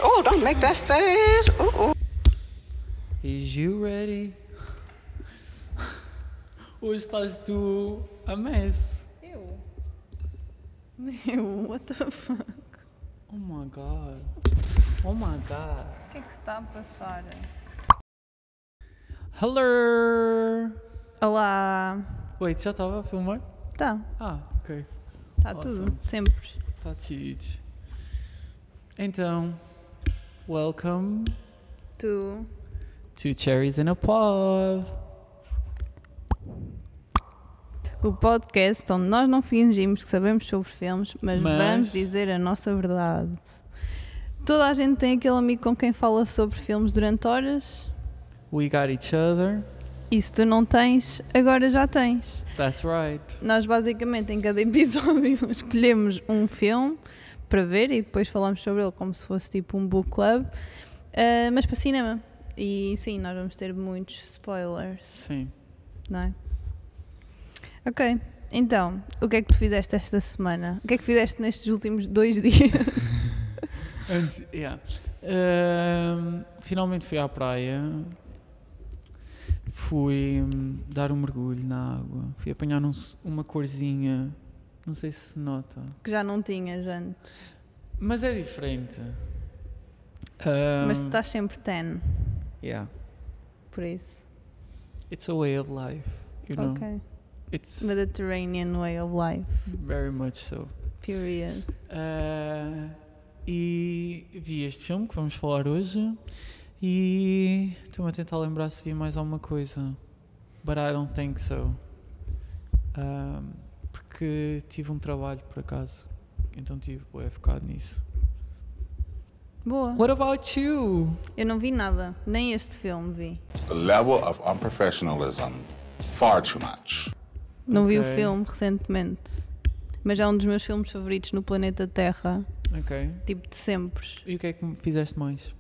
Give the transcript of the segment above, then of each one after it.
Oh, don't make that face. Is you ready? Hoje estás tu a mess. Eu? What the fuck? Oh my god. Oh my god. O que é que se está a passar? Hello. Olá. Wait, já estava a filmar? Tá, Ok. está Awesome. tudo, sempre. Está decidido. Então, welcome Tu. to Cherries in a Pod. O podcast onde nós não fingimos que sabemos sobre filmes, mas vamos dizer a nossa verdade. Toda a gente tem aquele amigo com quem fala sobre filmes durante horas. We got each other. E se tu não tens, agora já tens. That's right. Nós basicamente em cada episódio escolhemos um filme para ver e depois falamos sobre ele como se fosse tipo um book club, mas para cinema. E sim, nós vamos ter muitos spoilers, Sim. não é? Ok, então, o que é que tu fizeste esta semana? O que é que fizeste nestes últimos 2 dias? Finalmente fui à praia. Fui dar um mergulho na água. Fui apanhar uma corzinha. Não sei se se nota. Que já não tinhas antes. Mas é diferente. Mas tu estás sempre tan, Yeah. por isso. It's a way of life. You know? Ok. It's Mediterranean way of life, very much so. period. E vi este filme que vamos falar hoje. E estou-me a tentar lembrar se vi mais alguma coisa. But I don't think so. Porque tive um trabalho por acaso. Então tive focado nisso. Boa. What about you? Eu não vi nada, nem este filme vi. The level of unprofessionalism, far too much. Não vi o Ok. filme recentemente, mas é um dos meus filmes favoritos no planeta Terra, Ok. tipo de sempre. E o que é que fizeste mais?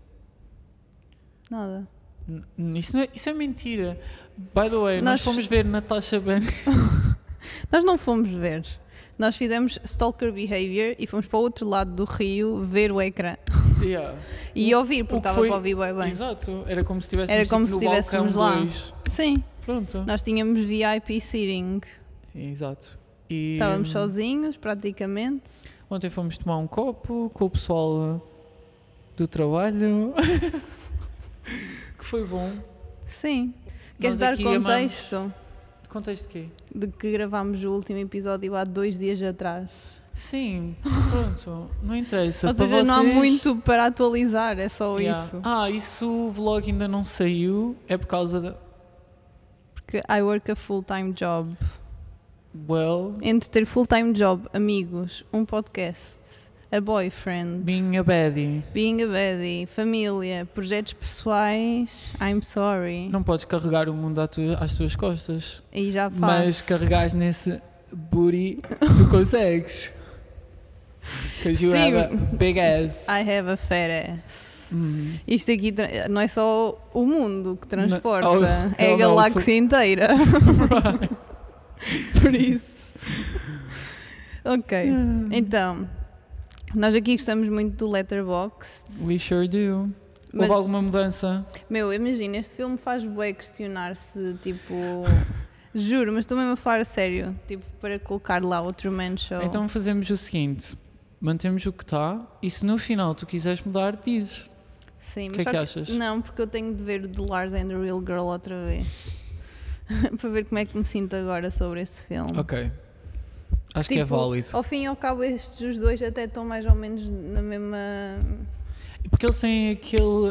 Nada. Isso é mentira. By the way, nós Nós- fomos ver Natasha Ben. Nós não fomos ver. Nós fizemos Stalker Behavior e fomos para o outro lado do rio ver o ecrã. Yeah. E ouvir, O porque que estava foi- para ouvir bem. Exato. Era como se estivéssemos, Era como tipo, se no estivéssemos balcão lá. 2. Sim, Pronto. nós tínhamos VIP seating. Exato. E Estávamos sozinhos, praticamente. ontem fomos tomar um copo com o pessoal do trabalho. Que foi bom. Sim. Queres Nós dar aqui contexto Contexto de quê? de que gravámos o último episódio há 2 dias atrás? Sim, pronto. Não interessa. Ou Para seja, não há vocês- muito para atualizar, é só Yeah. isso. Isso o vlog ainda não saiu. É por causa da... Porque I work a full-time job. Well, Entre ter full-time job, amigos, um podcast, a boyfriend, being a baddie. being a baddie, família, projetos pessoais, I'm sorry. Não podes carregar o mundo às tuas costas. E já faço. Mas carregares nesse booty, tu consegues. Because you Sim. have a big ass. I have a fat ass. Isto aqui não é só o mundo que transporta, Oh, é a hell no, galáxia inteira. Por isso. Ok, então, nós aqui gostamos muito do Letterboxd. We sure do. Mas- Houve alguma mudança? Meu, imagina, este filme faz bué questionar-se, tipo... Juro, mas estou mesmo a falar a sério, tipo, para colocar lá o Truman Show. Então fazemos o seguinte. Mantemos o que está e se no final tu quiseres mudar, dizes. Sim, o mas que é só que achas? Não, porque eu tenho de ver o The Lars and the Real Girl outra vez. Para ver como é que me sinto agora sobre esse filme. Ok. Acho que é Tipo, válido. Ao fim e ao cabo, estes os dois até estão mais ou menos na mesma... Porque eles têm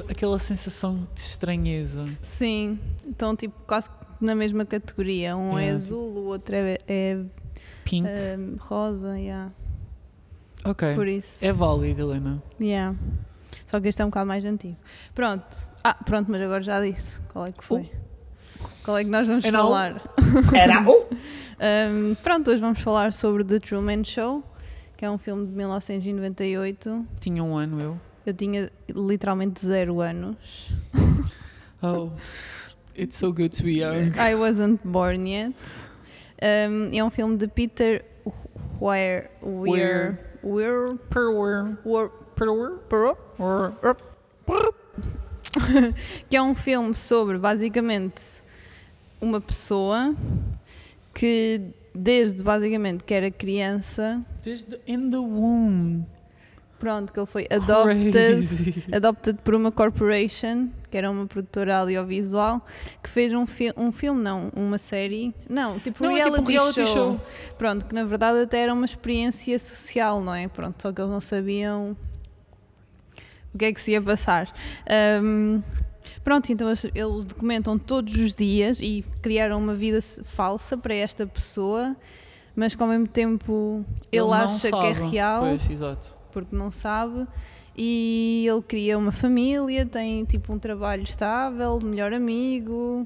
aquela sensação de estranheza. Sim, estão tipo quase na mesma categoria. Um é Yeah. azul, o outro é Pink. rosa, yeah. Ok. Por isso. É válido, Helena. Yeah. Só que este é um bocado mais antigo. Pronto. Pronto, mas agora já disse. Qual é que foi? Qual é que nós vamos É não? falar? Era Pronto, hoje vamos falar sobre The Truman Show, que é um filme de 1998. Tinha um ano eu. Eu tinha literalmente 0 anos. Oh, it's so good to be young. I wasn't born yet. É um filme de Peter Weir. que é um filme sobre, basicamente, uma pessoa que desde, basicamente, que era criança... Desde in the womb. Pronto, que ele foi Crazy. adopted por uma corporation, que era uma produtora audiovisual, que fez um filme, não, uma série, não, tipo reality show. Pronto, que na verdade até era uma experiência social, não é? Pronto, só que eles não sabiam o que é que se ia passar. Pronto, então eles documentam todos os dias e criaram uma vida falsa para esta pessoa, mas que ao mesmo tempo ele acha que é real. Pois, exato. Porque não sabe, e ele cria uma família, tem tipo um trabalho estável, melhor amigo,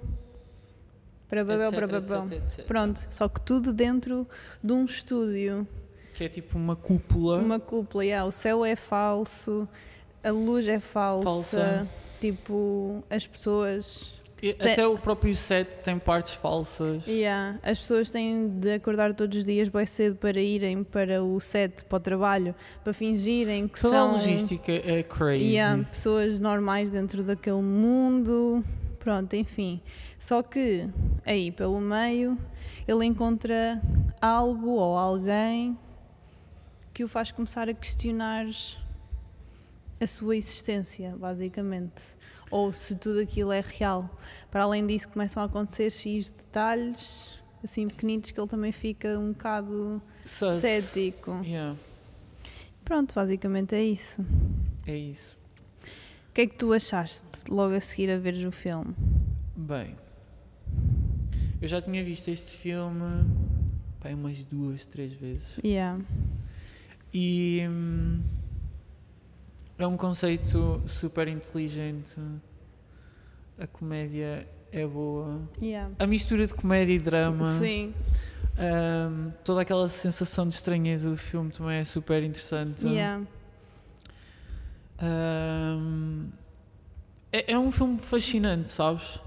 etc. Pronto, só que tudo dentro de um estúdio. Que é tipo uma cúpula. Uma cúpula, o céu é falso, a luz é falsa. Tipo, as pessoas... Até o próprio set tem partes falsas. As pessoas têm de acordar todos os dias bem cedo para irem para o set, para o trabalho, para fingirem que Toda são... a logística é crazy. Pessoas normais dentro daquele mundo. Pronto, enfim. Só que aí, pelo meio, ele encontra algo ou alguém que o faz começar a questionar a sua existência, basicamente. Ou se tudo aquilo é real. Para além disso, começam a acontecer X detalhes, assim pequenitos, que ele também fica um bocado cético. Pronto, basicamente é isso. É isso. O que é que tu achaste logo a seguir a veres o filme? Bem, eu já tinha visto este filme umas 2, 3 vezes. E... é um conceito super inteligente. A comédia é boa. A mistura de comédia e drama. Sim. Toda aquela sensação de estranheza do filme também é super interessante. É um filme fascinante, sabes?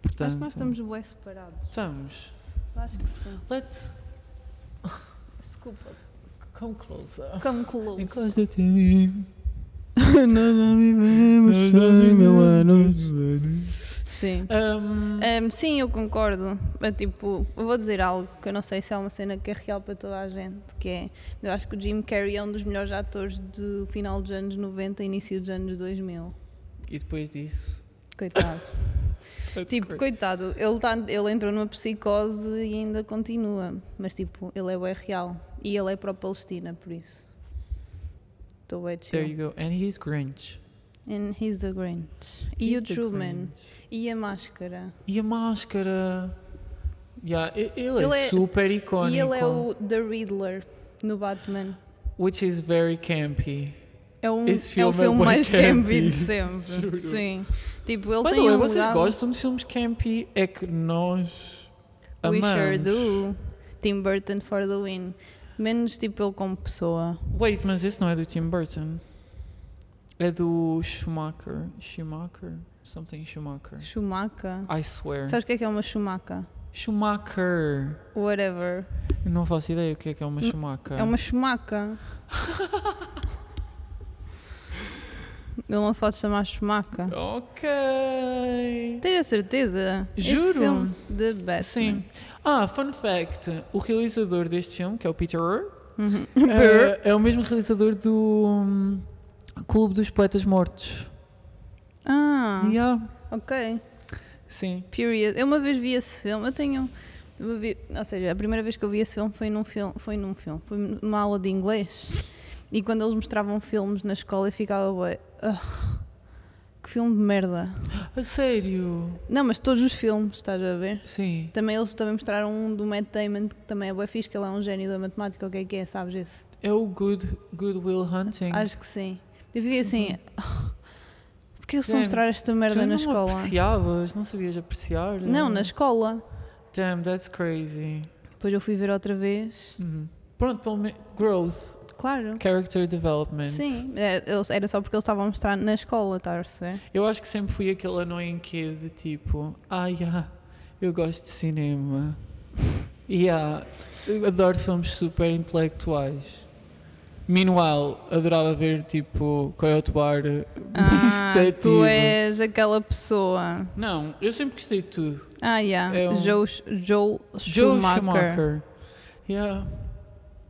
Portanto, acho que nós estamos bem separados. Estamos. Acho que sim. Desculpa. Come closer. Come close. Encosta to me. Nós já vivemos 100 mil anos. Sim. Sim, eu concordo. Tipo, eu vou dizer algo que eu não sei se é uma cena que é real para toda a gente, que é, eu acho que o Jim Carrey é um dos melhores atores do final dos anos 90 e início dos anos 2000. E depois disso? Coitado. Tipo, coitado, ele entrou numa psicose e ainda continua, mas tipo, ele é bem real e ele é pró-Palestina, por isso estou bem chill. There you go, and he's Grinch. And he's the Grinch. E o Truman. E a máscara. Ele é super icónico. E ele é o The Riddler no Batman. Which is very campy. É o filme mais campy de sempre. Juro. Sim. Tipo, ele tem vocês gostam de filmes campy? É que nós amamos. We sure do. Tim Burton for the win. Menos tipo ele como pessoa. Wait, mas esse não é do Tim Burton. É do Schumacher. Something Schumacher. Schumacher? I swear. Sabes o que é uma Schumacher? Schumacher. Whatever. Eu não faço ideia o que é uma Schumacher. É uma Schumacher. Ele não se pode chamar Schumacher. Ok. Tenho a certeza. Juro. Esse filme de Batman. Sim. Fun fact. O realizador deste filme, que é o Peter Orr, é o mesmo realizador do Clube dos Poetas Mortos. Ok. Sim. Period. Eu uma vez vi esse filme. Ou seja, a primeira vez que eu vi esse filme foi numa aula de inglês. E quando eles mostravam filmes na escola eu ficava que filme de merda. A sério? Não, mas todos os filmes, estás a ver? Sim. Eles também mostraram um do Matt Damon, que também é bué fixe, que ele é um gênio da matemática, o que é, sabes esse? É o Good Will Hunting. Acho que sim. Eu fiquei assim, porque eles estão a mostrar esta merda na escola? Não apreciavas? Não sabias apreciar? Não, na escola. Damn, that's crazy. Depois eu fui ver outra vez. Pronto, pelo menos growth. Claro. Character development. Sim, era só porque eles estavam a mostrar na escola, estás a perceber? Eu acho que sempre fui aquele annoying kid de tipo, eu gosto de cinema. adoro filmes super intelectuais. Meanwhile, adorava ver tipo Coyote Bar, tu és aquela pessoa. Não, eu sempre gostei de tudo. Yeah. É Joel Joe Schumacher. Yeah.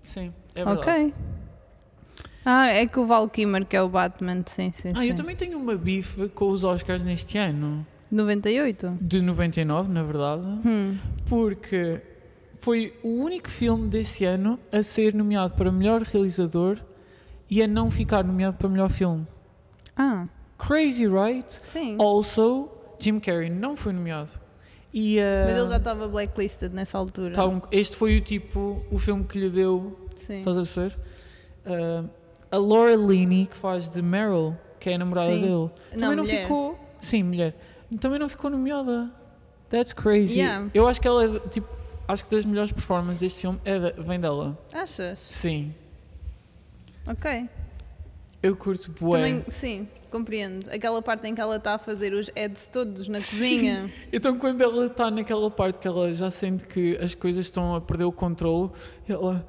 Sim, é verdade. Ok. É que o Val Kilmer que é o Batman, sim. Eu também tenho uma bife com os Oscars neste ano. 98? De 99, na verdade. Porque foi o único filme desse ano a ser nomeado para melhor realizador e a não ficar nomeado para melhor filme. Crazy, right? Sim. Also, Jim Carrey não foi nomeado. Mas ele já estava blacklisted nessa altura. Este foi o filme que lhe deu. Sim. Estás a perceber? A Laura Linney, que faz de Meryl, que é a namorada dele, também não mulher. ficou. Sim, mulher. Também não ficou nomeada. That's crazy. Yeah. Eu acho que ela é acho que das melhores performances deste filme vem dela. Achas? Sim. Ok. Eu curto bué. Também, sim, compreendo. Aquela parte em que ela está a fazer os ads todos na cozinha. Então quando ela está naquela parte que ela já sente que as coisas estão a perder o controle, ela...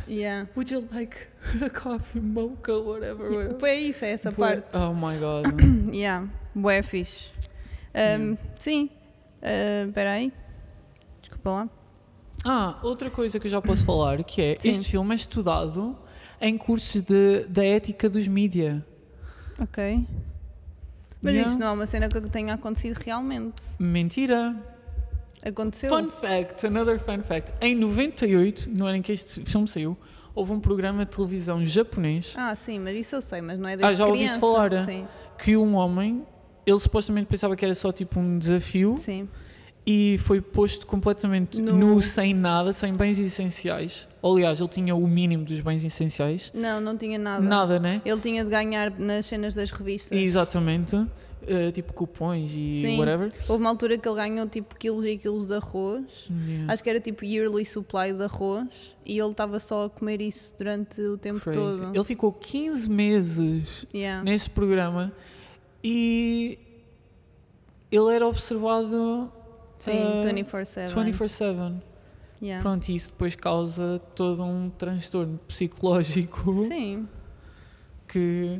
Yeah. Would you like a coffee, mocha, whatever? É isso, é essa parte. Oh my god. Yeah. Bué fixe. Sim. Espera aí. Desculpa lá. Outra coisa que eu já posso falar, que é, Sim. este filme é estudado em cursos da ética dos mídia. Ok. Mas isto não é uma cena que tenha acontecido realmente. Mentira. Aconteceu. Another fun fact. Em 98, no ano em que este filme saiu, houve um programa de televisão japonês. Sim, mas isso eu sei, mas não é desde já ouviste falar? Sim. Que um homem, ele supostamente pensava que era só tipo um desafio. Sim. E foi posto completamente nu, sem nada, sem bens essenciais. Aliás, ele tinha o mínimo dos bens essenciais. Não tinha nada. Nada, né? Ele tinha de ganhar nas cenas das revistas. Exatamente. Tipo cupons e Sim. whatever. Houve uma altura que ele ganhou tipo quilos e quilos de arroz. Yeah. Acho que era tipo yearly supply de arroz. E ele estava só a comer isso durante o tempo Crazy. todo. Ele ficou 15 meses nesse programa e ele era observado... Sim, 24/7. 24/7. Yeah. Pronto, e isso depois causa todo um transtorno psicológico. Sim. Que...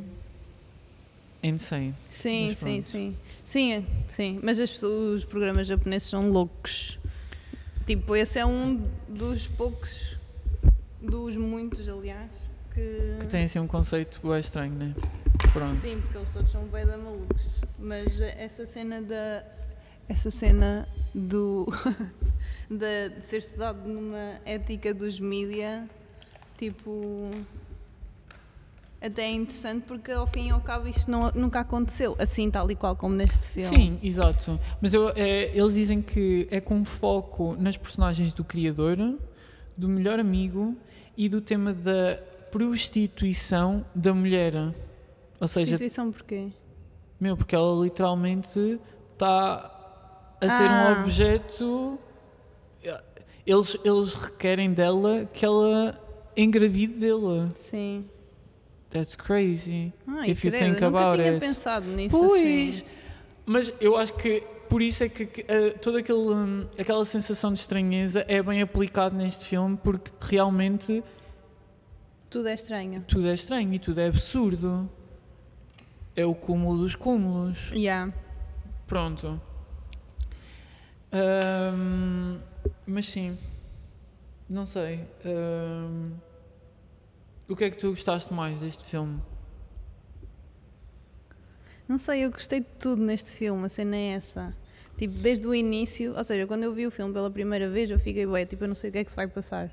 insane. Sim, Mas sim, pronto. sim. Sim. Mas os programas japoneses são loucos. Tipo, esse é um dos poucos, dos muitos, aliás, que tem assim um conceito bem estranho, né? Pronto. Sim, porque eles todos são bem da malucos. Mas essa cena do de ser estudado numa ética dos mídia, tipo, até é interessante porque ao fim e ao cabo isto nunca aconteceu, assim tal e qual como neste filme. Sim, exato. Mas eles dizem que é com foco nas personagens do criador, do melhor amigo e do tema da prostituição da mulher. Ou seja, prostituição porquê? Porque ela literalmente está a ser um objeto. Eles requerem dela que ela engravide dele. Sim. That's crazy. If you credo, think about nunca tinha it. pensado nisso. Pois, assim. mas eu acho que por isso é que toda aquela sensação de estranheza é bem aplicado neste filme, porque realmente Tudo é estranho. tudo é estranho e tudo é absurdo. É o cúmulo dos cúmulos. Yeah. Pronto. Mas sim, não sei. O que é que tu gostaste mais deste filme? Não sei, eu gostei de tudo neste filme, a cena é essa. Tipo, desde o início, ou seja, quando eu vi o filme pela primeira vez, eu fiquei, tipo, eu não sei o que é que se vai passar.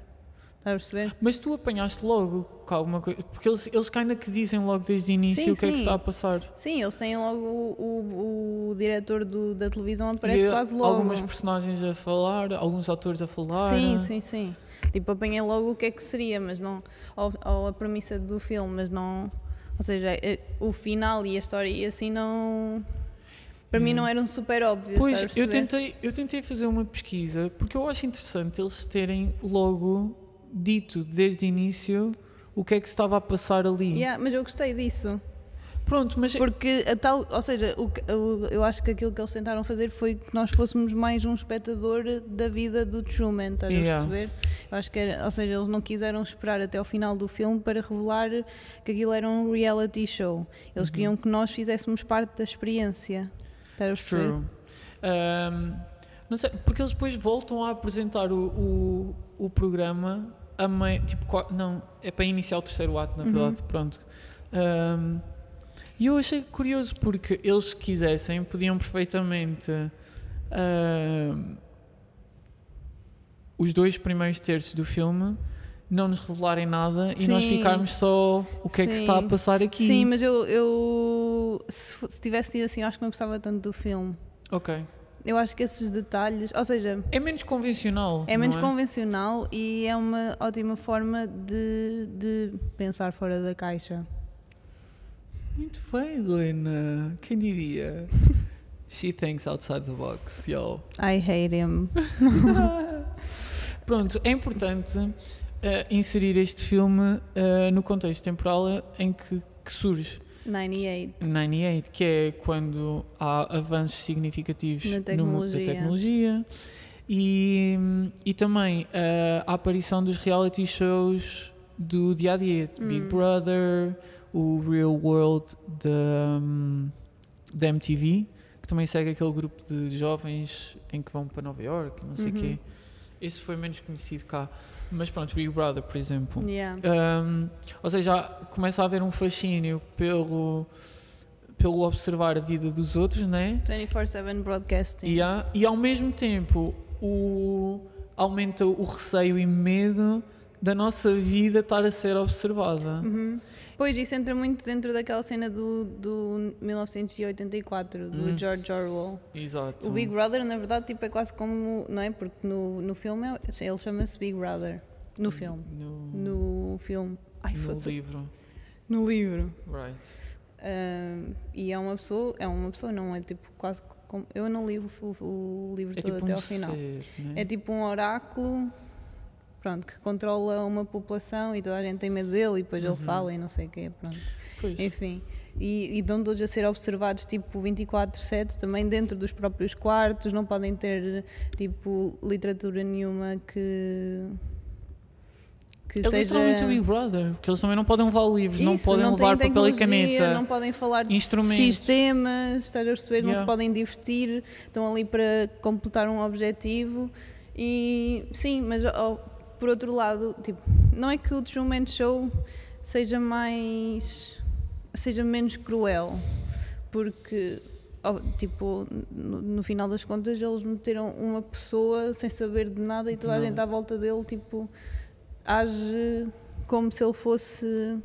Está a perceber? Mas tu apanhaste logo com alguma coisa, porque eles ainda que dizem logo desde o início Sim, o que é que sim. está a passar. Sim, eles têm logo o diretor da televisão aparece E quase logo. algumas personagens a falar, alguns atores a falar. Sim. Tipo, apanhei logo o que é que seria, mas não. Ou a premissa do filme, mas não. Ou seja, o final e a história e assim não. Para mim não eram super óbvios. Pois, estás a perceber? eu tentei fazer uma pesquisa porque eu acho interessante eles terem logo dito desde o início o que é que se estava a passar ali. Mas eu gostei disso. Pronto, mas Porque a tal, ou seja, eu acho que aquilo que eles tentaram fazer foi que nós fôssemos mais um espectador da vida do Truman, estás a perceber? Eu acho que era, ou seja, eles não quiseram esperar até ao final do filme para revelar que aquilo era um reality show. Eles queriam que nós fizéssemos parte da experiência. Estás a perceber? True. Não sei, porque eles depois voltam a apresentar o programa a meio, tipo, não, é para iniciar o terceiro ato, na verdade, pronto. E eu achei curioso porque eles, se quisessem, podiam perfeitamente os 2 primeiros terços do filme não nos revelarem nada e nós ficarmos só o que é que se está a passar aqui. Sim, mas eu se tivesse sido assim, eu acho que não gostava tanto do filme. Ok. Eu acho que esses detalhes, ou seja, é menos convencional. É menos convencional e é uma ótima forma de pensar fora da caixa. Muito bem, Helena. Quem diria? She thinks outside the box, yo. I hate him. Pronto, é importante inserir este filme no contexto temporal em que surge. 98, que é quando há avanços significativos na da tecnologia e também a aparição dos reality shows do dia-a-dia, Big Brother, o Real World da MTV, que também segue aquele grupo de jovens em que vão para Nova York, não sei o quê. Esse foi menos conhecido cá. Mas pronto, Big Brother, por exemplo. Ou seja, começa a haver um fascínio pelo observar a vida dos outros, né? 24/7 broadcasting. E ao mesmo tempo aumenta o receio e medo da nossa vida estar a ser observada. Pois, isso entra muito dentro daquela cena do 1984, do George Orwell. Exato. O Big Brother, na verdade, tipo, é quase como, não é? Porque no filme ele chama-se Big Brother. No filme. No filme. Ai, no livro. No livro. Right. E é uma pessoa, não, é tipo quase como. Eu não li o livro todo tipo até ao final. Ser, né? É tipo um oráculo. Pronto, que controla uma população e toda a gente tem medo dele e depois ele fala e não sei o quê, pronto. Pois. Enfim, e estão todos a ser observados tipo 24/7 também dentro dos próprios quartos, não podem ter tipo literatura nenhuma que seja... literalmente o Big Brother, porque eles também não podem levar livros, não podem levar papel e caneta, não podem falar de instrumentos. X temas, estás a perceber, não se podem divertir, estão ali para completar um objetivo e sim, mas... por outro lado, tipo, não é que o Truman Show seja menos cruel, porque tipo, no final das contas eles meteram uma pessoa sem saber de nada e toda a gente à volta dele tipo, age como se ele fosse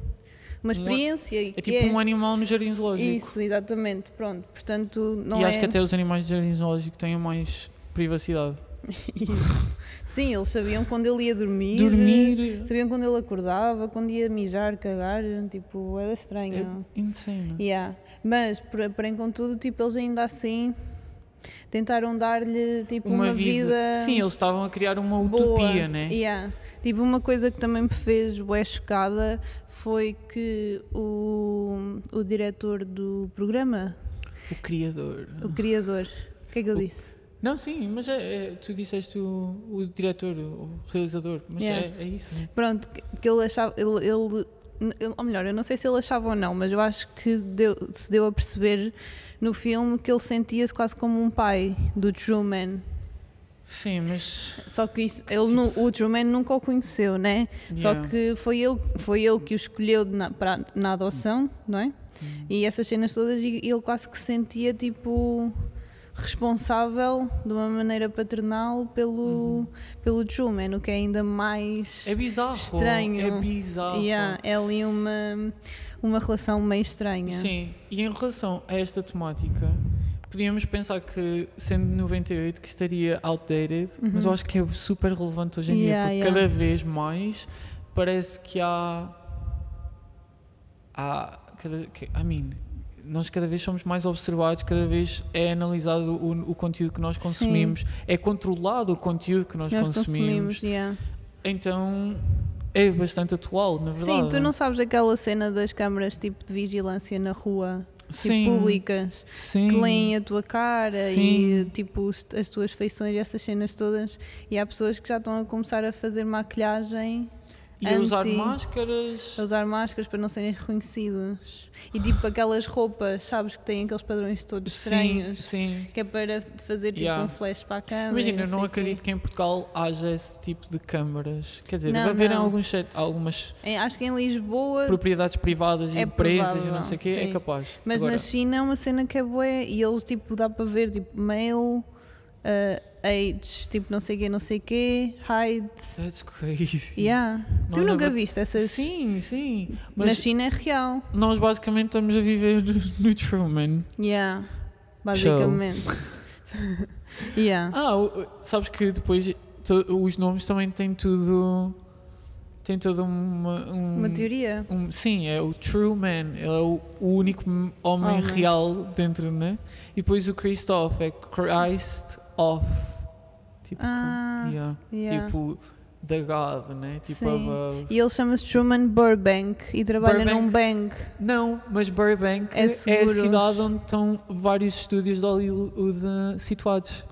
uma experiência. É tipo um animal no jardim zoológico. Isso, exatamente, pronto, portanto não e acho que até os animais do jardim zoológico têm mais privacidade. Isso. Sim, eles sabiam quando ele ia dormir, sabiam quando ele acordava, quando ia mijar, cagar, tipo, era estranho. É insano. Mas, porém, contudo, tipo, eles ainda assim tentaram dar-lhe tipo, uma vida... Sim, eles estavam a criar uma boa. utopia, né? Tipo, uma coisa que também me fez bué chocada foi que o diretor do programa... O criador. O que é que eu disse? Não, sim, mas tu disseste o diretor, o realizador, mas é isso, né? Pronto, que ele achava, ou melhor, eu não sei se ele achava ou não, mas eu acho que se deu a perceber no filme que ele sentia-se quase como um pai do Truman. Sim, mas... Só que isso, o Truman nunca o conheceu, né? Só que foi ele que o escolheu na adoção, não é? E essas cenas todas, e ele quase que se sentia tipo... responsável de uma maneira paternal pelo Truman, o que é ainda mais estranho. É bizarro. É ali uma relação meio estranha. Sim, e em relação a esta temática, podíamos pensar que, sendo 98, que estaria outdated, mas eu acho que é super relevante hoje em dia, porque cada vez mais parece que nós cada vez somos mais observados, cada vez é analisado o conteúdo que nós consumimos, é controlado o conteúdo que nós consumimos. Yeah. Então é bastante atual, na verdade. Sim, tu não sabes aquela cena das câmaras tipo de vigilância na rua, Sim. tipo, públicas, Sim. que leem a tua cara Sim. e tipo as tuas feições e essas cenas todas, e há pessoas que já estão a começar a fazer maquilhagem E a usar anti- máscaras. a usar máscaras para não serem reconhecidos, e tipo aquelas roupas, sabes, que têm aqueles padrões todos estranhos, Sim. que é para fazer tipo Yeah. um flash para a câmera. Imagina, e eu não sei acredito quê. que em Portugal haja esse tipo de câmaras. Quer dizer, Não, deve haver em não. algumas Acho que em Lisboa, propriedades privadas e É empresas e não provável, sei o quê, é sim. capaz. mas Agora, na China é uma cena que é bué, e eles tipo dá para ver tipo male, age, tipo não sei quê, height. that's crazy. Yeah. Tu Nós nunca na- viste essas? Sim, sim. Na Mas China é real. nós basicamente estamos a viver no Truman. Yeah. Basicamente. Yeah. Sabes que depois os nomes também têm tudo. Tem toda Uma teoria. sim, é o True Man, ele é o único homem real dentro, né? E depois o Christoph é Christ of. Tipo, Yeah. tipo da God, né? Tipo Sim. above. E ele chama-se Truman Burbank e trabalha Burbank? num bank. Não, mas Burbank É é a seguros. cidade onde estão vários estúdios de Hollywood situados.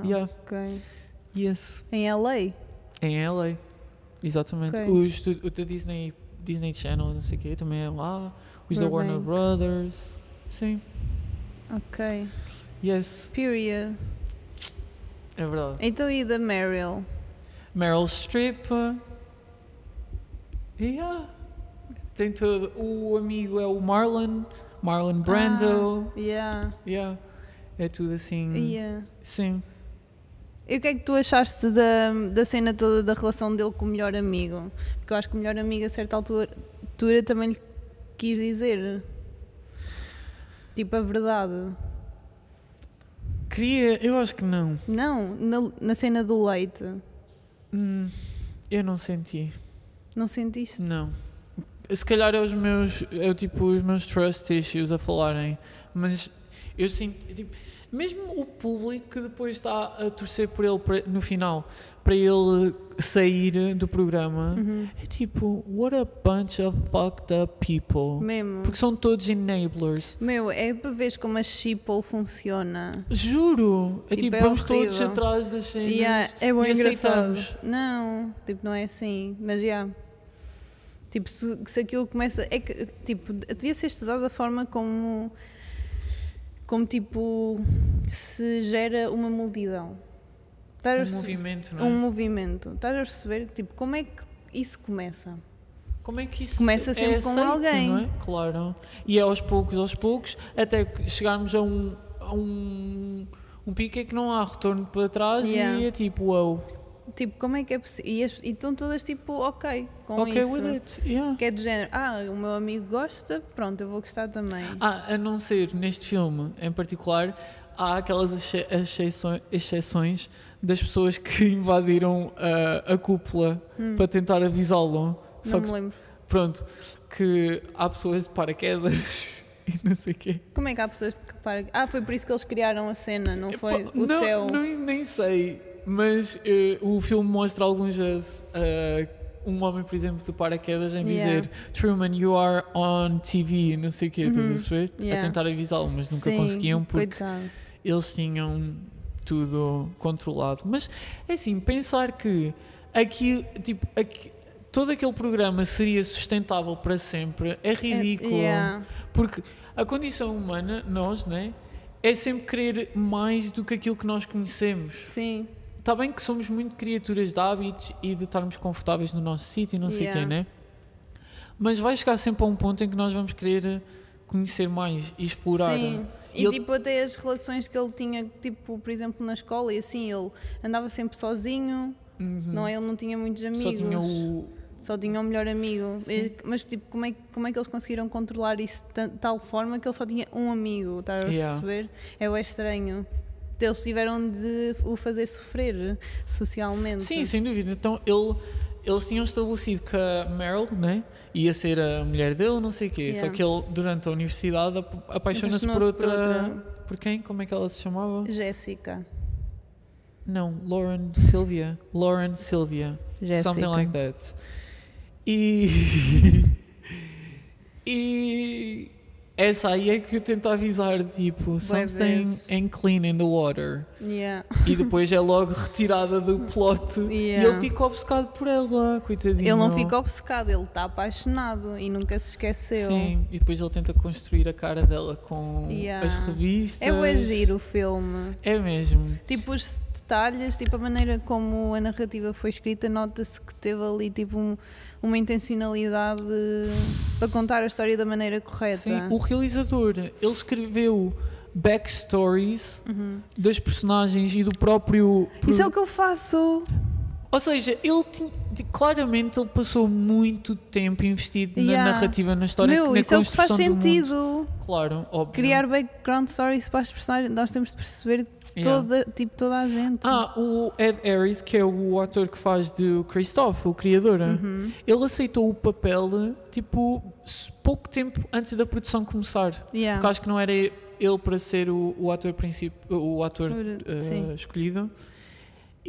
Yeah. Ok. Yes. Em LA? Em LA. Exatamente. Ok. O da Disney Channel, não sei o quê, também é lá. Os da Warner Burbank. Brothers. Sim. Ok. Yes. Period. É verdade. Então e da Meryl? Meryl Streep. Yeah. Tem todo. O amigo é o Marlon Brando. Yeah. Yeah. É tudo assim. Yeah. Sim. E o que é que tu achaste da cena toda da relação dele com o melhor amigo? Porque eu acho que o melhor amigo a certa altura também lhe quis dizer tipo a verdade. Eu acho que não. Não, na cena do leite. Eu não senti. Não sentiste? Não. Se calhar é os meus trust issues a falarem, mas eu sinto, tipo, mesmo o público que depois está a torcer por ele no final, para ele sair do programa, é tipo, what a bunch of fucked up people. Mesmo. Porque são todos enablers. Meu, é para ver como a sheeple funciona. Juro! É tipo, é vamos horrível. todos atrás das cenas Yeah, é bem e engraçado. aceitamos. Não, tipo, não é assim. Mas já. Tipo, se aquilo começa. É que, tipo, devia ser estudado da forma como tipo, se gera uma multidão. Estás a Movimento, não é? Um movimento. Estás a perceber? Tipo, como é que isso começa? Como é que isso Começa sempre é com aceito, alguém. não é? Claro. E é aos poucos, até chegarmos a um pico em que não há retorno para trás Yeah. e é tipo, wow. Tipo, como é que é possível? E estão todas tipo, ok com Ok isso. with it. Yeah. Que é do género, o meu amigo gosta, pronto, eu vou gostar também. A não ser neste filme em particular, há aquelas exceções das pessoas que invadiram a cúpula para tentar avisá-lo. Só Não que, me lembro. pronto, que há pessoas de paraquedas e não sei o quê. Como é que há pessoas que reparam? Foi por isso que eles criaram a cena, não foi Pá, o não, céu. Nem sei, mas o filme mostra alguns um homem, por exemplo, de paraquedas em Yeah. dizer Truman, you are on TV, não sei o quê, estás a perceber? Yeah. A tentar avisá-lo, mas nunca Sim, conseguiam porque coitado. eles tinham tudo controlado. Mas é assim, pensar que todo aquele programa seria sustentável para sempre é ridículo. Yeah. Porque a condição humana, nós, né, é sempre querer mais do que aquilo que nós conhecemos. Sim, Está bem que somos muito criaturas de hábitos e de estarmos confortáveis no nosso sítio e não sei o Yeah. quê, né? Mas vai chegar sempre a um ponto em que nós vamos querer conhecer mais e explorar. sim. E E ele- tipo, até as relações que ele tinha, tipo, por exemplo, na escola, e assim, ele andava sempre sozinho, não é? Ele não tinha muitos amigos. Só tinha Só tinha um melhor amigo. Mas tipo, como é que eles conseguiram controlar isso de tal forma que ele só tinha um amigo? Estás a Yeah. perceber? É bem estranho. Eles tiveram de o fazer sofrer socialmente. Sim, sem dúvida. Então eles tinham estabelecido que a Meryl, né, ia ser a mulher dele, não sei o quê. Yeah. Só que ele, durante a universidade, apaixona-se por Apaixonou-se por outra... outra. Por quem? Como é que ela se chamava? Jéssica. Não, Lauren Sylvia. Jessica. Something like that. E essa aí é que eu tento avisar, tipo, something ain't clean in the water. Yeah. E depois é logo retirada do plot. E ele fica obcecado por ela, coitadinho. Ele não fica obcecado, ele está apaixonado e nunca se esqueceu. Sim, e depois ele tenta construir a cara dela com as revistas. É o agir o filme. É mesmo. Tipo, os detalhes, tipo, a maneira como a narrativa foi escrita, nota-se que teve ali, tipo, uma intencionalidade para contar a história da maneira correta. Sim, o realizador, ele escreveu backstories das personagens e do próprio... Isso é o que eu faço. Ou seja, ele claramente ele passou muito tempo investido na narrativa, na história, na isso é o que faz construção do sentido. mundo. Claro, óbvio. Criar background stories para as personagens, nós temos de perceber toda a gente. O Ed Harris, que é o ator que faz de Christoph, o criador, ele aceitou o papel tipo pouco tempo antes da produção começar. Porque acho que não era ele para ser o ator escolhido.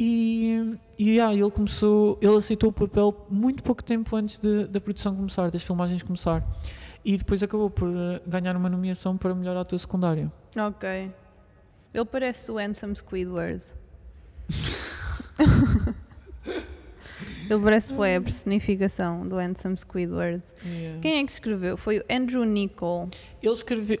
E ele aceitou o papel muito pouco tempo antes da produção começar, das filmagens começar. E depois acabou por ganhar uma nomeação para melhor ator secundário. Ok. Ele parece o Handsome Squidward. Ele parece bem a personificação do Handsome Squidward. Quem é que escreveu? Foi o Andrew Niccol. Ele escreveu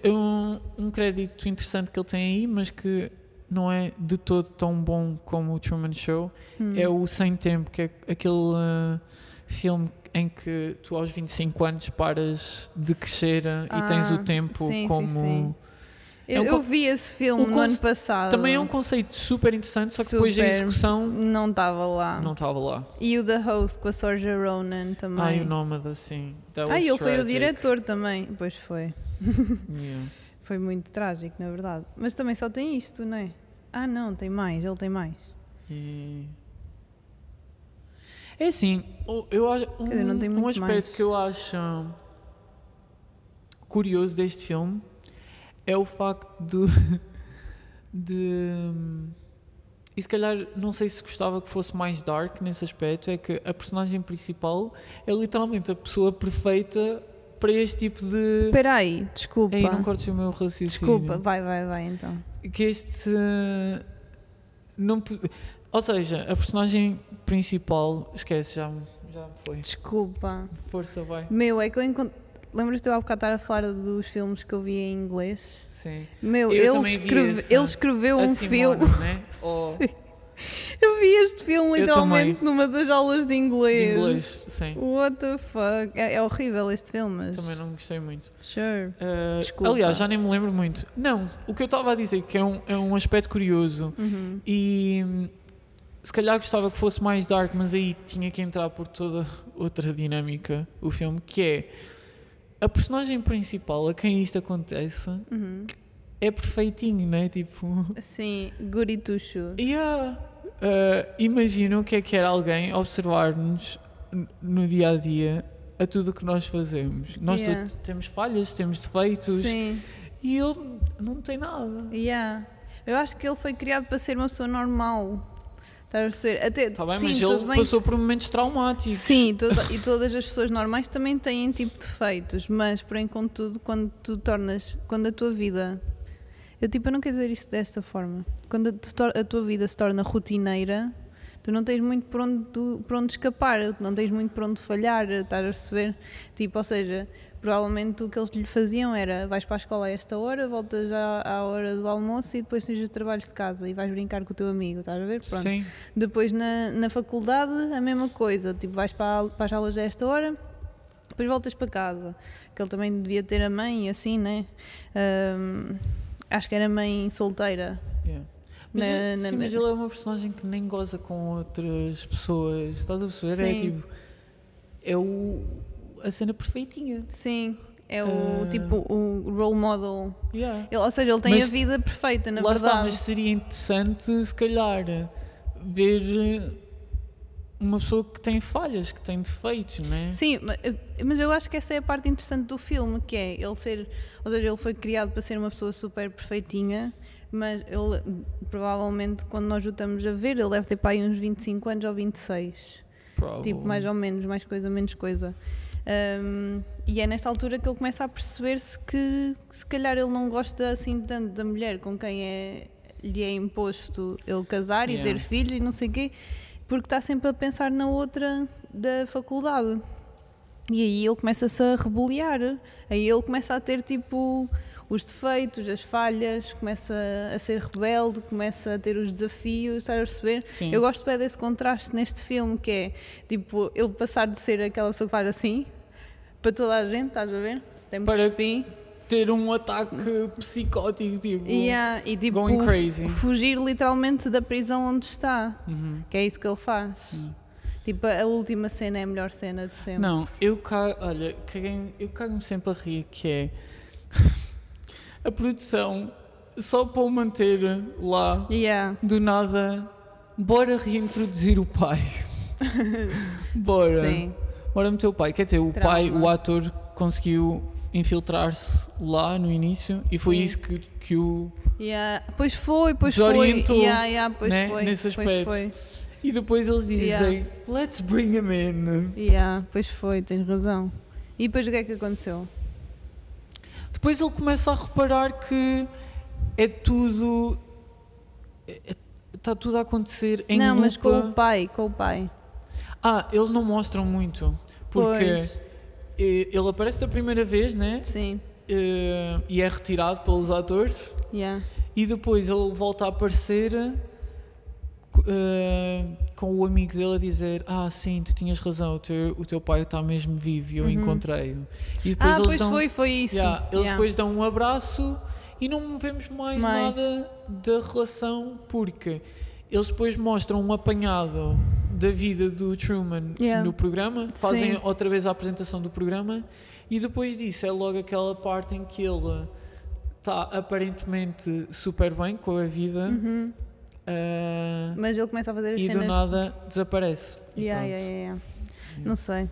um crédito interessante que ele tem aí, mas que não é de todo tão bom como o Truman Show. É o Sem Tempo, que é aquele filme em que tu aos 25 anos paras de crescer e tens o tempo como... Sim. Eu vi esse filme no ano passado. Também é um conceito super interessante, só que depois a execução... Não estava lá. Não estava lá. E o The Host com a Saoirse Ronan também. O Nómada, sim. Ele foi o diretor também. Pois foi. Yeah. Foi muito trágico, na verdade. Mas também só tem isto, não é? Não, tem mais. Ele tem mais. É assim, eu acho um aspecto mais. que eu acho curioso deste filme é o facto e se calhar não sei se gostava que fosse mais dark nesse aspecto, é que a personagem principal é literalmente a pessoa perfeita para este tipo de... Espera aí, desculpa. Não cortes o meu raciocínio. Desculpa, vai então. Que este... Ou seja, a personagem principal... Esquece, já foi. Desculpa. Força, vai. É que eu encontro... Lembras-te eu há bocado estar a falar dos filmes que eu vi em inglês? Sim. Ele escreveu um filme. Né? Sim. Eu vi este filme literalmente numa das aulas de inglês. De inglês, sim. What the fuck? É horrível este filme, mas... Também não gostei muito. Sure. Desculpa. Aliás, já nem me lembro muito. Não, o que eu estava a dizer que é um aspecto curioso e se calhar gostava que fosse mais dark, mas aí tinha que entrar por toda outra dinâmica o filme, que é a personagem principal a quem isto acontece é perfeitinho, não é? Tipo... Sim, goody two shoes. Imagina o que é era alguém observar-nos no dia a dia a tudo o que nós fazemos. Nós todos temos falhas, temos defeitos. Sim. E ele não tem nada. Eu acho que ele foi criado para ser uma pessoa normal. Estás a perceber? Está bem, mas ele passou por momentos traumáticos. Sim, e todas as pessoas normais também têm tipo de defeitos, mas porém, contudo, quando a tua vida... Eu não quero dizer isto desta forma. Quando a tua vida se torna rotineira, tu não tens muito por onde escapar, não tens muito por onde falhar, estás a perceber? Ou seja, provavelmente o que eles lhe faziam era: vais para a escola a esta hora, voltas à hora do almoço e depois tens os trabalhos de casa e vais brincar com o teu amigo, estás a ver? Pronto. Sim. Depois na faculdade a mesma coisa, vais para as aulas a esta hora, depois voltas para casa, que ele também devia ter a mãe assim, né? Acho que era mãe solteira. Mas ele é uma personagem que nem goza com outras pessoas, estás a perceber? Sim. A cena perfeitinha. Sim, é o role model. Ou seja, ele tem a vida perfeita, na verdade. Mas seria interessante, se calhar, ver uma pessoa que tem falhas, que tem defeitos, não é? Sim, mas eu acho que essa é a parte interessante do filme, que é ele ser, ou seja, ele foi criado para ser uma pessoa super perfeitinha, mas ele, provavelmente, quando nós o estamos a ver, ele deve ter para aí uns 25 anos ou 26. Tipo, mais ou menos, mais coisa, menos coisa. E é nesta altura que ele começa a perceber-se que se calhar ele não gosta assim tanto da mulher com quem lhe é imposto ele casar e ter filhos e não sei o quê, porque está sempre a pensar na outra da faculdade. E aí ele começa-se a rebeliar, aí ele começa a ter tipo os defeitos, as falhas, começa a ser rebelde, começa a ter os desafios, estás a perceber? Sim. Eu gosto bem desse contraste neste filme, que é tipo ele passar de ser aquela pessoa que faz assim para toda a gente, estás a ver? Tem muito espinho. Ter um ataque psicótico, tipo, E tipo going crazy. fugir literalmente da prisão onde está, que é isso que ele faz. Tipo, a última cena é a melhor cena de sempre. Não, olha, eu cago-me sempre a rir, que é a produção, só para o manter lá, do nada, bora reintroduzir o pai. Bora. Sim. Bora meter o pai. Quer dizer, o pai, o ator, conseguiu infiltrar-se lá no início e foi isso que o Pois foi. desorientou, pois né? foi. Nesse aspecto. Foi. E depois eles dizem, let's bring him in. Pois foi, tens razão. E depois o que é que aconteceu? Depois ele começa a reparar que é tudo... Está tudo a acontecer em Não, lupa. mas com o pai. Eles não mostram muito. Porque ele aparece da primeira vez, né? Sim. E é retirado pelos atores. E depois ele volta a aparecer com o amigo dele a dizer: sim, tu tinhas razão, o teu pai está mesmo vivo e eu encontrei-o. E depois eles foi isso. Eles depois dão um abraço e não vemos mais nada da relação, porque eles depois mostram um apanhado da vida do Truman no programa, fazem outra vez a apresentação do programa e depois disso é logo aquela parte em que ele está aparentemente super bem com a vida, mas ele começa a fazer as e cenas do nada desaparece. Não sei.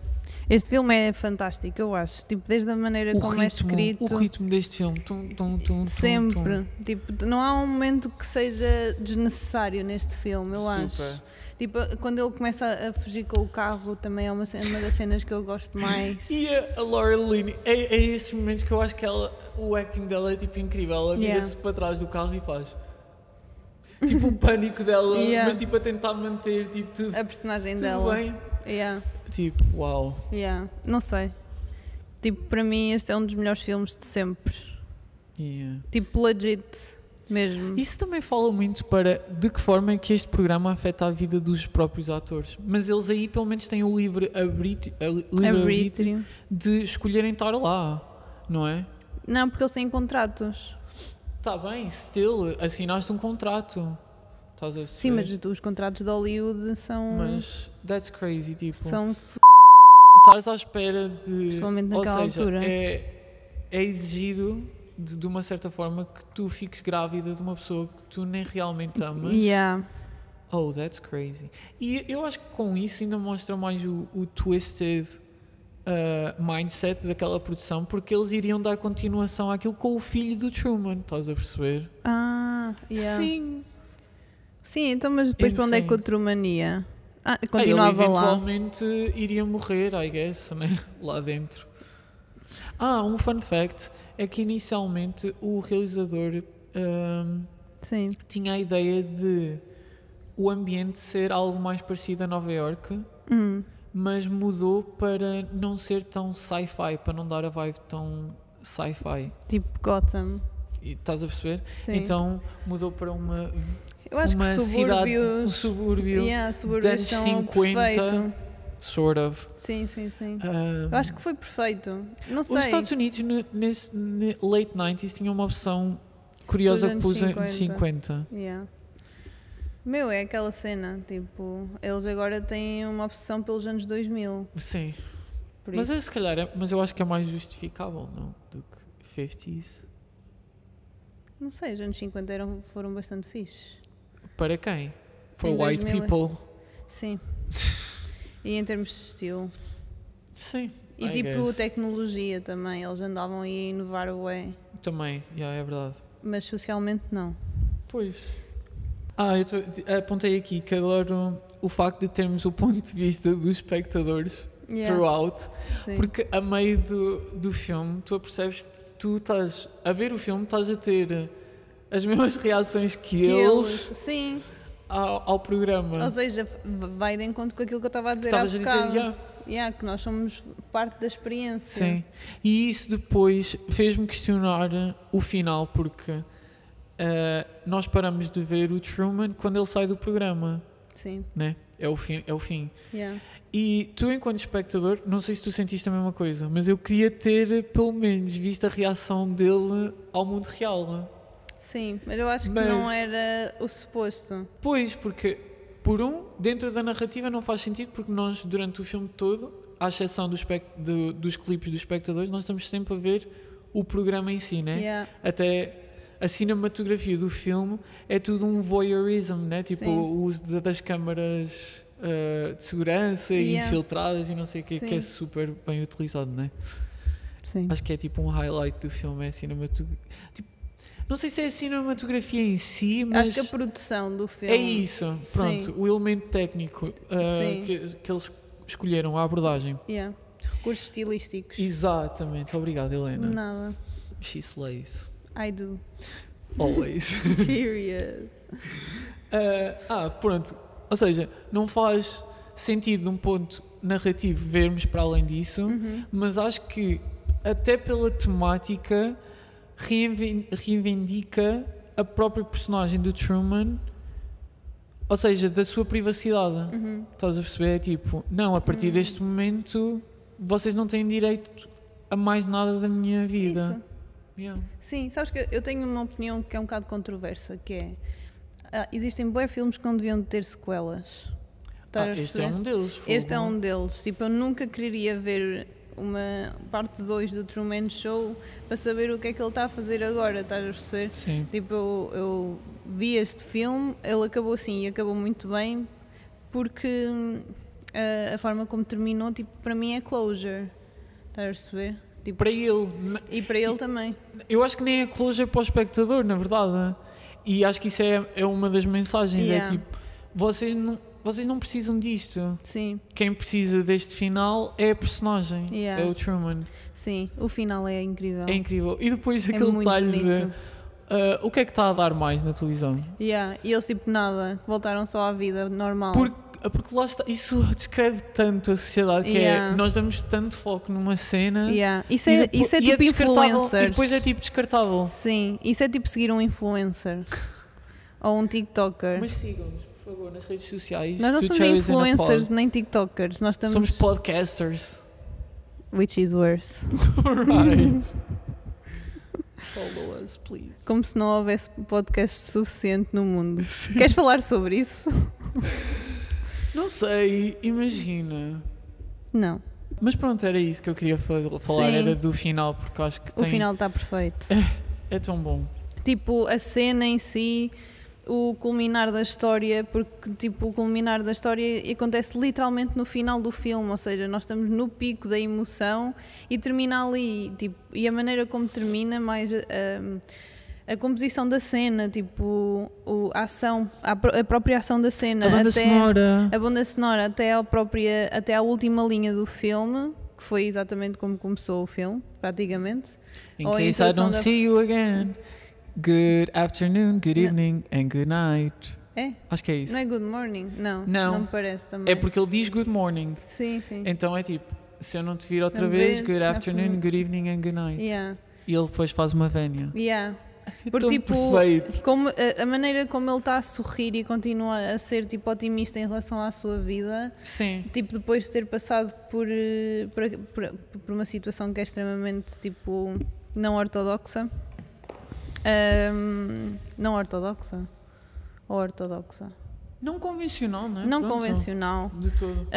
Este filme é fantástico, eu acho. Tipo, desde a maneira como é escrito. O ritmo deste filme. Sempre. Tipo, não há um momento que seja desnecessário neste filme, eu acho. Tipo, quando ele começa a fugir com o carro, também é uma das cenas que eu gosto mais. E a Laura Linney, é esses momentos que eu acho que o acting dela é tipo incrível. Ela vira-se para trás do carro e faz tipo o pânico dela, mas tipo a tentar manter tipo, tudo, a personagem tudo dela. Bem. Tipo, uau. Não sei. Tipo, para mim este é um dos melhores filmes de sempre. Tipo, legit mesmo. Isso também fala muito para de que forma é que este programa afeta a vida dos próprios atores. Mas eles aí pelo menos têm o livre arbítrio de escolherem estar lá, não é? Não, porque eles têm contratos. Está bem, still, assinaste um contrato. Estás a Sim, mas os contratos de Hollywood são... Mas that's crazy, tipo... São... Estás à espera de... Principalmente naquela altura. É exigido, de uma certa forma, que tu fiques grávida de uma pessoa que tu nem realmente amas. Oh, that's crazy. E eu acho que com isso ainda mostra mais o twisted mindset daquela produção, porque eles iriam dar continuação àquilo com o filho do Truman, estás a perceber? Sim, então mas depois para onde é que o Truman ia? Continuava ele lá. Eventualmente iria morrer, I guess, né? Lá dentro. Um fun fact é que inicialmente o realizador tinha a ideia de o ambiente ser algo mais parecido a Nova Iorque, mas mudou para não ser tão sci-fi, para não dar a vibe tão sci-fi. Tipo Gotham. E, estás a perceber? Sim. Então mudou para uma... Eu acho que um subúrbio de anos 50, sort of. Sim. Eu acho que foi perfeito. Não sei. Os Estados Unidos, nesse late 90s, tinham uma opção curiosa que pus em 50. Meu, é aquela cena, tipo, eles agora têm uma obsessão pelos anos 2000. Sim. Mas se calhar, mas eu acho que é mais justificável, não? Do que 50s. Não sei, os anos 50 foram bastante fixes. Para quem? For white people. Sim. E em termos de estilo. Sim. E I tipo guess. tecnologia também, eles andavam aí a inovar o way. Também, é verdade. Mas socialmente não. Pois. Apontei aqui que adoro o facto de termos o ponto de vista dos espectadores throughout, Sim. porque a meio do filme tu apercebes que tu estás a ver o filme, estás a ter as mesmas reações que eles Sim. ao programa. Ou seja, vai de encontro com aquilo que eu estava a dizer Estavas há a bocado. dizer, Que nós somos parte da experiência. Sim. E isso depois fez-me questionar o final, porque nós paramos de ver o Truman quando ele sai do programa, Sim. né? É o fim. Yeah. E tu, enquanto espectador, não sei se tu sentiste a mesma coisa, mas eu queria ter, pelo menos, visto a reação dele ao mundo real. Sim, mas eu acho que não era o suposto. Pois, porque, dentro da narrativa não faz sentido, porque nós, durante o filme todo, à exceção dos clipes dos espectadores, nós estamos sempre a ver o programa em si, né? Yeah. Até a cinematografia do filme é tudo um voyeurism, né? Tipo, Sim. o uso das câmaras de segurança e infiltradas e não sei o que é super bem utilizado, né? Sim. Acho que é tipo um highlight do filme, é a cinematografia. Tipo, não sei se é a cinematografia em si, mas Acho que a produção do filme. é isso, pronto, Sim. o elemento técnico que eles escolheram, a abordagem. Yeah. Recursos estilísticos. Exatamente, obrigado, Helena. Nada. She slays. I do. Always. Period. Pronto, ou seja, não faz sentido de um ponto narrativo vermos para além disso, mas acho que até pela temática reivindica a própria personagem do Truman, ou seja, da sua privacidade. Estás a perceber? É tipo, não, a partir deste momento vocês não têm direito a mais nada da minha vida. Isso. Yeah. Sim, sabes que eu tenho uma opinião que é um bocado controversa, que é existem bué filmes que não deviam ter sequelas. Este é um deles. Fogo. Este é um deles. Tipo, eu nunca queria ver uma parte 2 do Truman Show para saber o que é que ele está a fazer agora, estás a perceber? Sim. Tipo, eu vi este filme, ele acabou assim e acabou muito bem porque a forma como terminou, tipo, para mim é closure, estás a perceber? Tipo, Para ele. e para ele também. Eu acho que nem é closure para o espectador, na verdade. E acho que isso é uma das mensagens. Yeah. É tipo, vocês não precisam disto. Sim, Quem precisa deste final é a personagem. Yeah. É o Truman. sim, o final é incrível. É incrível. E depois É aquele muito detalhe de bonito. o que é que está a dar mais na televisão? Yeah. E eles tipo nada, voltaram só à vida normal. Porque lá está, isso descreve tanto a sociedade, que Yeah. é, nós damos tanto foco numa cena Yeah. Isso e é, depois- isso é e tipo descartável, influencers. e depois é tipo descartável. Sim, isso é tipo seguir um influencer ou um TikToker. Mas sigam-nos, por favor, nas redes sociais. Nós não do somos Cherries in a Pod. influencers nem TikTokers, nós estamos. Somos podcasters. Which is worse. Right. Follow us, please. Como se não houvesse podcast suficiente no mundo. Queres falar sobre isso? Não sei, imagina. Não. Mas pronto, era isso que eu queria falar, Sim. era do final, porque acho que O final está perfeito. é tão bom. Tipo, a cena em si, o culminar da história, porque tipo, o culminar da história acontece literalmente no final do filme, ou seja, nós estamos no pico da emoção e termina ali, tipo, e a maneira como termina, mais a composição da cena, tipo, a ação, a própria ação da cena, A banda sonora. a banda sonora até à última linha do filme, que foi exatamente como começou o filme, praticamente. In Ou a case I introdução don't da- see you again. Good afternoon, good evening and good night. É? Acho que é isso. Não é Good Morning? Não, Não. não me parece também. É porque ele diz good morning. Sim, sim. Então é tipo, se eu não te vir outra Uma vez, vez, good afternoon, good evening and good night. Yeah. E ele depois faz uma vénia. Yeah. Porque Tão tipo, perfeito. como, a maneira como ele está a sorrir e continua a ser tipo otimista em relação à sua vida, Sim. tipo depois de ter passado por uma situação que é extremamente tipo não ortodoxa. Não ortodoxa? Ou ortodoxa? Não convencional, não é? Não Pronto. convencional. De todo.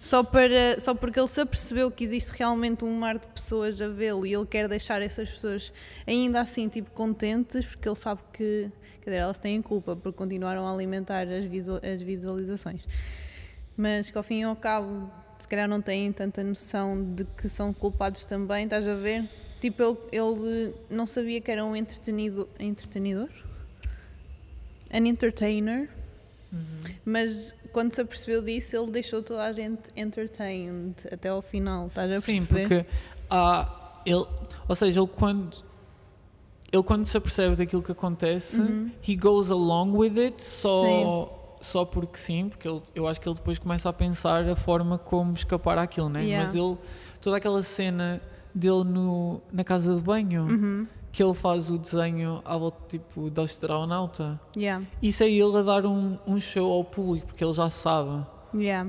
Só porque ele se apercebeu que existe realmente um mar de pessoas a vê-lo e ele quer deixar essas pessoas ainda assim tipo contentes, porque ele sabe que, quer dizer, elas têm culpa porque continuaram a alimentar as visualizações. mas que ao fim e ao cabo se calhar não têm tanta noção de que são culpados também, estás a ver? Tipo, ele não sabia que era um entretenedor? An entertainer. Mas quando se apercebeu disso, ele deixou toda a gente entertained até ao final, estás a perceber? Sim, porque ele quando se apercebe daquilo que acontece, he goes along with it só porque sim, porque eu acho que ele depois começa a pensar a forma como escapar àquilo, né? Yeah. Mas toda aquela cena dele na casa de banho, que ele faz o desenho à volta tipo da astronauta, isso é ele a dar um show ao público, porque ele já sabe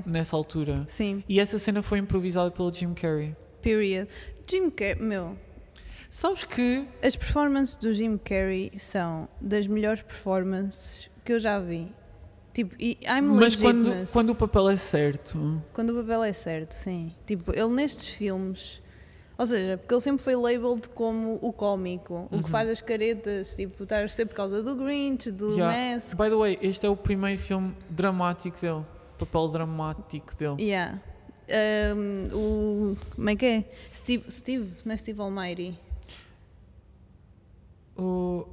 nessa altura. Sim, E essa cena foi improvisada pelo Jim Carrey. period. Jim Carrey, Sabes que as performances do Jim Carrey são das melhores performances que eu já vi. Tipo, mas quando o papel é certo. Quando o papel é certo, sim. Tipo, ele nestes filmes, ou seja, porque ele sempre foi labeled como o cómico, o que faz as caretas, tipo, estar a ser por causa do Grinch, do Mask. By the way, este é o primeiro filme dramático dele, papel dramático dele. Yeah. Como é que é? Steve, não é Steve Almighty?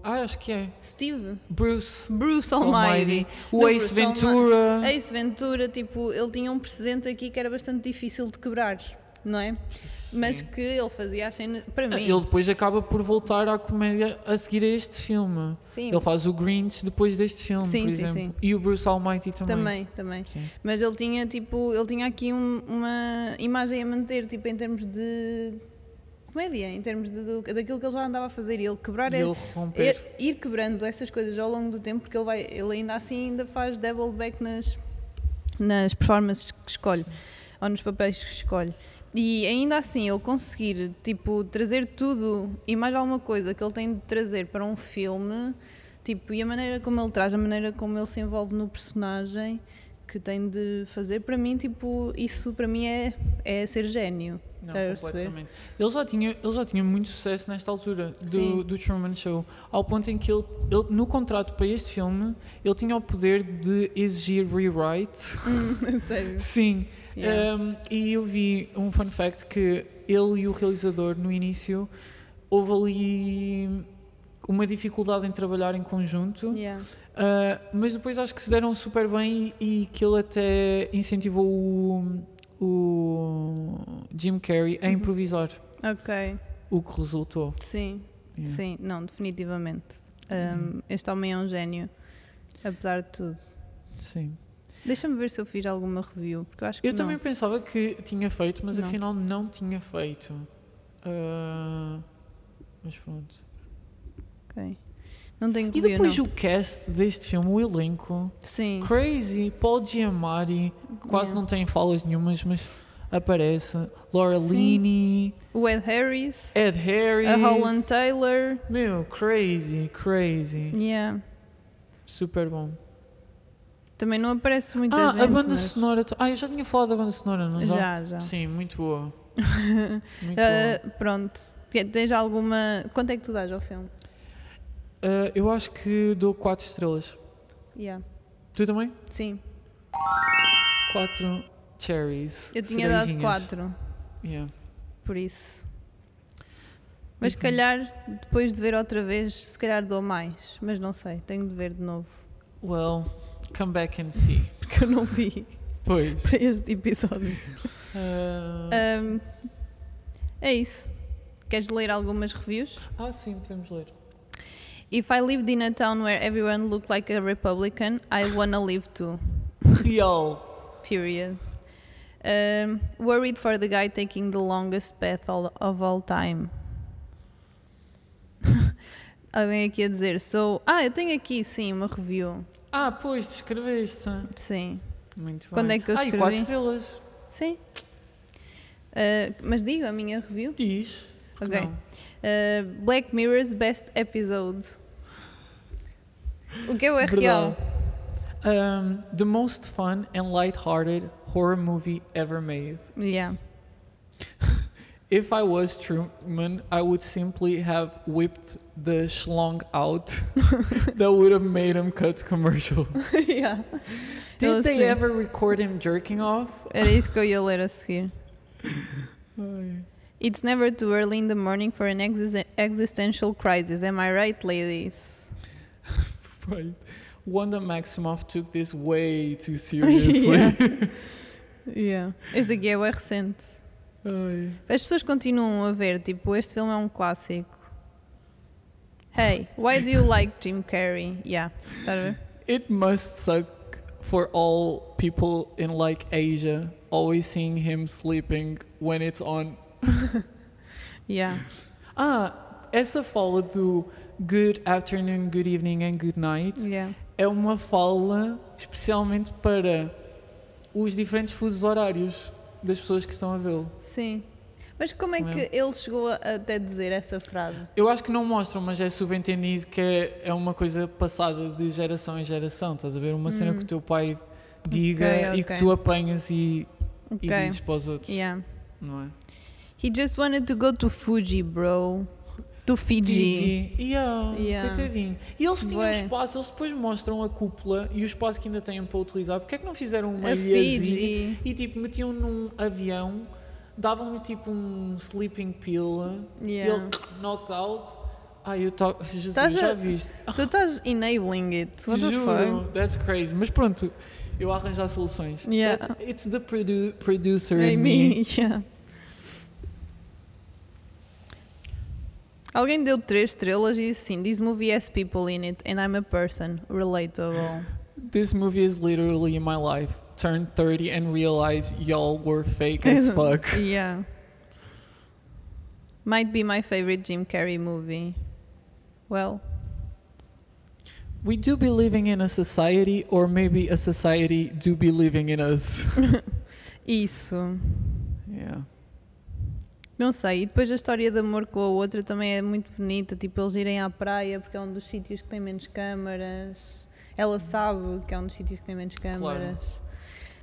Acho que é Steve? Bruce Almighty. O Não, Ace Bruce Ventura. Ace Ventura, tipo, ele tinha um precedente aqui que era bastante difícil de quebrar, não é? Sim. Mas que ele fazia a cena, para mim. Ele depois acaba por voltar à comédia a seguir a este filme. Sim. Ele faz o Grinch depois deste filme, Sim, por sim, exemplo. sim. E o Bruce Almighty também. Também. Sim. Mas ele tinha aqui uma imagem a manter, tipo, em termos de comédia, em termos daquilo que ele já andava a fazer, e ele quebrar E ele romper. ir quebrando essas coisas ao longo do tempo, porque ele ainda assim ainda faz double back nas performances que escolhe, ou nos papéis que escolhe. E ainda assim ele conseguir tipo trazer tudo e mais alguma coisa que ele tem de trazer para um filme, tipo, e a maneira como ele traz, a maneira como ele se envolve no personagem que tem de fazer, para mim, tipo, isso para mim é ser gênio. Não, completamente. Ele já tinha muito sucesso nesta altura do Truman Show, ao ponto em que ele, no contrato para este filme, ele tinha o poder de exigir rewrite. Sério? Sim. Yeah. E eu vi um fun fact que ele e o realizador, no início, houve ali uma dificuldade em trabalhar em conjunto, Yeah. mas depois acho que se deram super bem e que ele até incentivou o Jim Carrey a improvisar, Ok. o que resultou. Sim. Yeah. Sim, não, definitivamente. Este homem é um gênio, apesar de tudo. Sim. Deixa-me ver se eu fiz alguma review, porque eu acho que Eu não. também pensava que tinha feito, mas Não. afinal não tinha feito. Mas pronto. Ok. Não tenho E review, depois não. o cast deste filme, o elenco, Sim. crazy, Paul Giamatti, quase Yeah. não tem falas nenhumas, mas aparece. Laura Sim. Linney, O Ed Harris, Ed Harris. a Holland Taylor. Meu, crazy. Yeah. Super bom. Também não aparece muita gente. A banda mas... sonora. Eu já tinha falado da banda sonora, não já? Já. Sim, muito boa. Muito boa. Pronto. Tens alguma. Quanto é que tu dás ao filme? Eu acho que dou 4 estrelas. Yeah. Tu também? Sim. 4 cherries. Eu tinha dado cerejinhas. 4, Yeah. por isso. Mas se calhar, depois de ver outra vez, se calhar dou mais. Mas não sei, tenho de ver de novo. Well, come back and see. Porque eu não vi Pois. para este episódio. É isso. Queres ler algumas reviews? Sim, podemos ler. If I lived in a town where everyone looked like a Republican, I wanna live too. Real. Period. Worried for the guy taking the longest path of all time. Alguém aqui a dizer, eu tenho aqui sim uma review. Pois, tu escreveste. Sim. Muito Quando bem. é que eu escrevi? E 4 estrelas. Sim. Mas digo a minha review. Diz. Ok. Não. Black Mirror's best episode. O que é real? The most fun and light-hearted horror movie ever made. Yeah. If I was Truman, I would simply have whipped the schlong out. That would have made him cut commercial. Yeah. Did Ele they assim. ever record him jerking off? Era isso que eu ia ler a seguir. It's never too early in the morning for an existential crisis. Am I right, ladies? Right. Wanda Maximoff took this way too seriously. Yeah. Este aqui é bem recente. Ai. As pessoas continuam a ver, tipo, este filme é um clássico. Hey, why do you like Jim Carrey? Yeah, tá a ver? It must suck for all people in like Asia, always seeing him sleeping when it's on. Yeah. Essa fala do good afternoon, good evening and good night Yeah. é uma fala especialmente para os diferentes fusos horários das pessoas que estão a vê-lo. Sim. Mas como é que ele chegou a até dizer essa frase? Eu acho que não mostram, mas é subentendido que é uma coisa passada de geração em geração. Estás a ver? Uma cena que o teu pai diga e que tu apanhas e dizes para os outros. Yeah. Não é? He just wanted to go to Fuji, bro. To Fiji. Yeah. Coitadinho. E eles tinham Bué. espaço, eles depois mostram a cúpula e o espaço que ainda têm para utilizar. Porque é que não fizeram uma A ilhazinha Fiji. e tipo metiam num avião, davam-lhe tipo um sleeping pill e Yeah. ele knocked out. Eu Jesus, Estás já a- viste? Tu estás enabling it. What the Juro, fuck? that's crazy. Mas pronto, eu arranjar soluções. Yeah. It's the producer I in me. mean, yeah. Alguém deu 3 estrelas e disse assim: This movie has people in it and I'm a person. Relatable. This movie is literally my life. Turned 30 and realized y'all were fake as fuck. Yeah. Might be my favorite Jim Carrey movie. Well, We do be living in a society, or maybe a society do be living in us. isso. Yeah. Não sei. E depois a história de amor com a outra também é muito bonita. Tipo, eles irem à praia porque é um dos sítios que tem menos câmaras. Ela sabe que é um dos sítios que tem menos câmaras.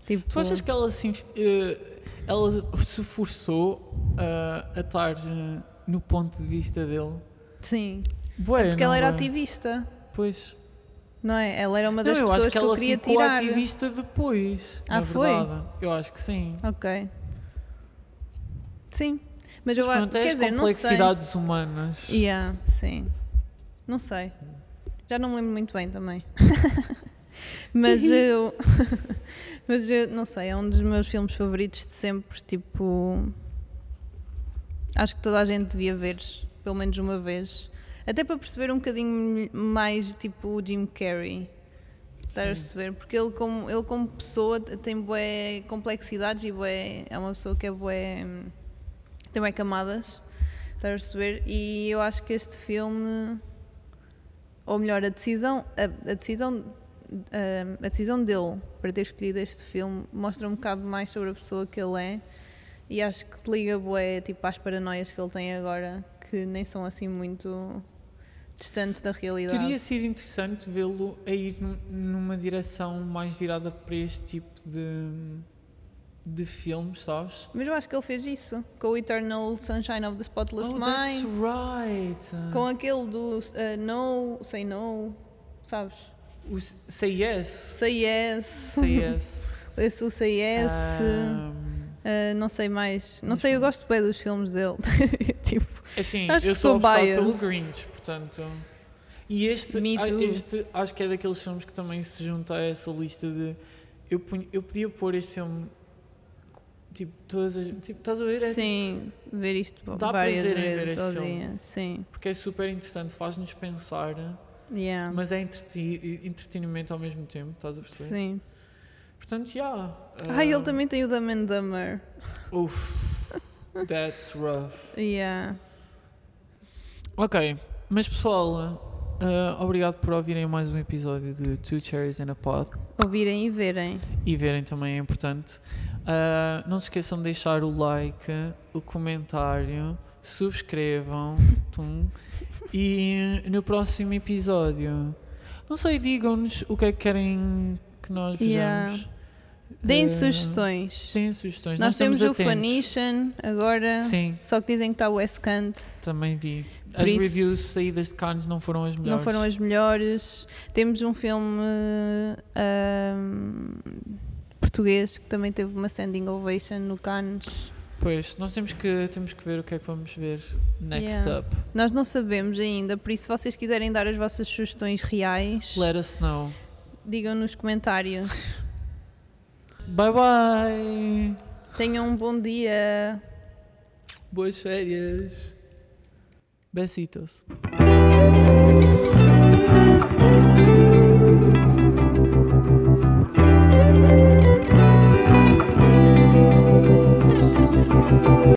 Tipo, Tu achas que ela ela se forçou a estar no ponto de vista dele? sim. Bué, Porque ela não era é? ativista. Pois. Não é? Ela era uma das Não, eu acho pessoas que que eu ela queria ficou tirar. ativista depois. Ah, na foi? verdade. Eu acho que sim. Ok. Sim. Mas eu acho. Pronto, é Quer as dizer, não sei. complexidades humanas. Yeah, sim. Não sei. Já não me lembro muito bem também. Mas eu. Mas eu não sei, é um dos meus filmes favoritos de sempre. Tipo. Acho que toda a gente devia ver pelo menos uma vez. Até para perceber um bocadinho mais tipo o Jim Carrey. Estás a perceber? Porque ele como pessoa tem bué complexidades e bué, é uma pessoa que é bué, tem bué camadas. Estás a perceber? E eu acho que este filme, ou melhor, a decisão dele para ter escolhido este filme mostra um bocado mais sobre a pessoa que ele é. E acho que liga bué tipo às paranoias que ele tem agora, que nem são assim muito distantes da realidade. Teria sido interessante vê-lo a ir numa direção mais virada para este tipo de filmes, sabes? Mas eu acho que ele fez isso com o Eternal Sunshine of the Spotless That's Mind, right. com aquele do No, Say No, sabes? O Say Yes. Say Yes, Say Yes. esse o Say Yes, não sei mais, não sei, eu gosto bem dos filmes dele. Tipo, Assim, acho eu que sou sou obcecado pelo biased. Grinch, portanto. E este acho que é daqueles filmes que também se junta a essa lista de. Eu podia pôr este filme. Tipo, todas as. Tipo, estás a ver? sim, ver isto Dá várias prazer em ver vezes este ao filme. dia, sim, Porque é super interessante, faz-nos pensar, yeah. mas é entretenimento ao mesmo tempo, estás a perceber? Sim. Portanto, já. Ele também tem o Dumb and Dumber. That's rough. Yeah. Ok, mas pessoal, obrigado por ouvirem mais um episódio de Two Cherries and a Pod. Ouvirem e verem. E verem também é importante. Não se esqueçam de deixar o like, o comentário, subscrevam e no próximo episódio, não sei, digam-nos o que é que querem que nós vejamos. Deem sugestões. Deem sugestões. Nós temos o atentos. Funimation agora. Sim, Só que dizem que está o Escant. também vi. Por As isso- reviews saídas de Cannes não foram as melhores. Não foram as melhores. Temos um filme português que também teve uma standing ovation no Cannes. Pois, nós temos que ver o que é que vamos ver next Yeah. up. Nós não sabemos ainda, por isso se vocês quiserem dar as vossas sugestões reais, Let us know. digam nos comentários. Bye bye! Tenham um bom dia. Boas férias! Besitos.